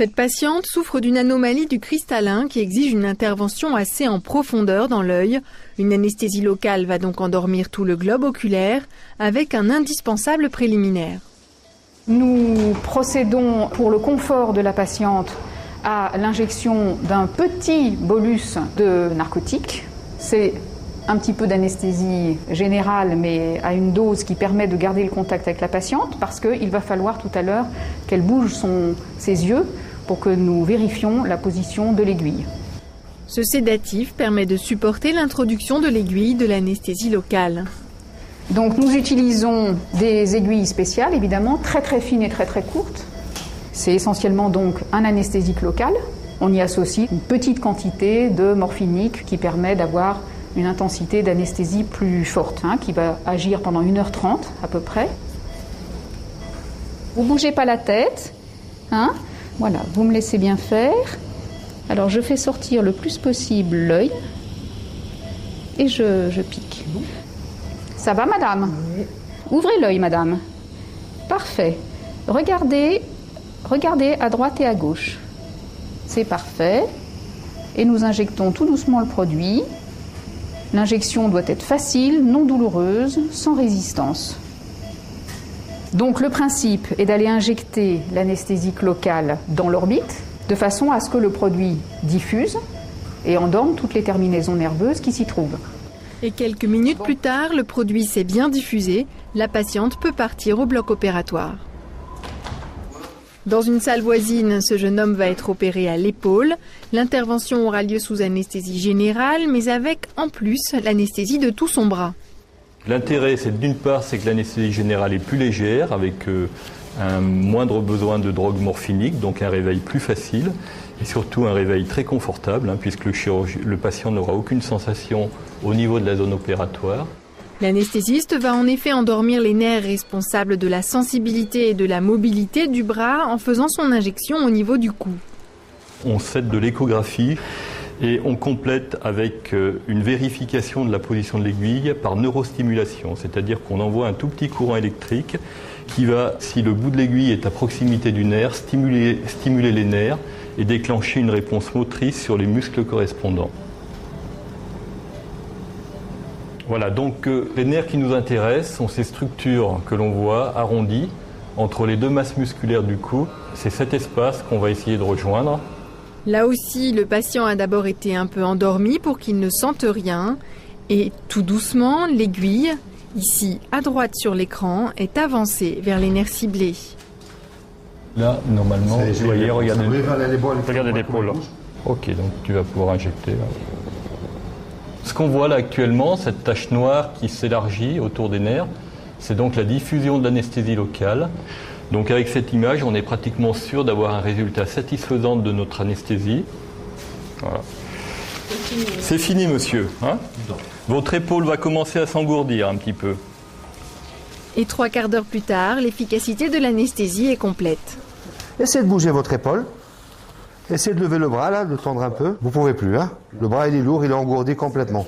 Cette patiente souffre d'une anomalie du cristallin qui exige une intervention assez en profondeur dans l'œil. Une anesthésie locale va donc endormir tout le globe oculaire avec un indispensable préliminaire. Nous procédons pour le confort de la patiente à l'injection d'un petit bolus de narcotique. C'est un petit peu d'anesthésie générale, mais à une dose qui permet de garder le contact avec la patiente, parce qu'il va falloir tout à l'heure qu'elle bouge ses yeux pour que nous vérifions la position de l'aiguille. Ce sédatif permet de supporter l'introduction de l'aiguille de l'anesthésie locale. Donc nous utilisons des aiguilles spéciales, évidemment, très très fines et très très courtes. C'est essentiellement donc un anesthésique local. On y associe une petite quantité de morphinique qui permet d'avoir une intensité d'anesthésie plus forte, qui va agir pendant 1h30 à peu près. Vous ne bougez pas la tête, Voilà, vous me laissez bien faire. Alors je fais sortir le plus possible l'œil et je pique. Ça va, madame? Oui. Ouvrez l'œil, madame. Parfait. Regardez à droite et à gauche. C'est parfait. Et nous injectons tout doucement le produit. L'injection doit être facile, non douloureuse, sans résistance. Donc le principe est d'aller injecter l'anesthésique locale dans l'orbite, de façon à ce que le produit diffuse et endorme toutes les terminaisons nerveuses qui s'y trouvent. Et quelques minutes plus tard, le produit s'est bien diffusé, la patiente peut partir au bloc opératoire. Dans une salle voisine, ce jeune homme va être opéré à l'épaule. L'intervention aura lieu sous anesthésie générale, mais avec en plus l'anesthésie de tout son bras. L'intérêt, c'est d'une part, c'est que l'anesthésie générale est plus légère, avec un moindre besoin de drogue morphinique, donc un réveil plus facile, et surtout un réveil très confortable, puisque le patient n'aura aucune sensation au niveau de la zone opératoire. L'anesthésiste va en effet endormir les nerfs responsables de la sensibilité et de la mobilité du bras en faisant son injection au niveau du cou. On cède de l'échographie et on complète avec une vérification de la position de l'aiguille par neurostimulation, c'est-à-dire qu'on envoie un tout petit courant électrique qui va, si le bout de l'aiguille est à proximité du nerf, stimuler les nerfs et déclencher une réponse motrice sur les muscles correspondants. Voilà, donc les nerfs qui nous intéressent sont ces structures que l'on voit arrondies entre les deux masses musculaires du cou. C'est cet espace qu'on va essayer de rejoindre. Là aussi, le patient a d'abord été un peu endormi pour qu'il ne sente rien. Et tout doucement, l'aiguille, ici à droite sur l'écran, est avancée vers les nerfs ciblés. Là, normalement, vous voyez, regardez l'épaule. Ok, donc tu vas pouvoir injecter. Là. Ce qu'on voit là actuellement, cette tache noire qui s'élargit autour des nerfs, c'est donc la diffusion de l'anesthésie locale. Donc avec cette image, on est pratiquement sûr d'avoir un résultat satisfaisant de notre anesthésie. Voilà. C'est fini, monsieur. Votre épaule va commencer à s'engourdir un petit peu. Et 3 quarts d'heure plus tard, l'efficacité de l'anesthésie est complète. Essayez de bouger votre épaule. Essayez de lever le bras, là, de tendre un peu. Vous ne pouvez plus, Le bras, il est lourd, il est engourdi complètement.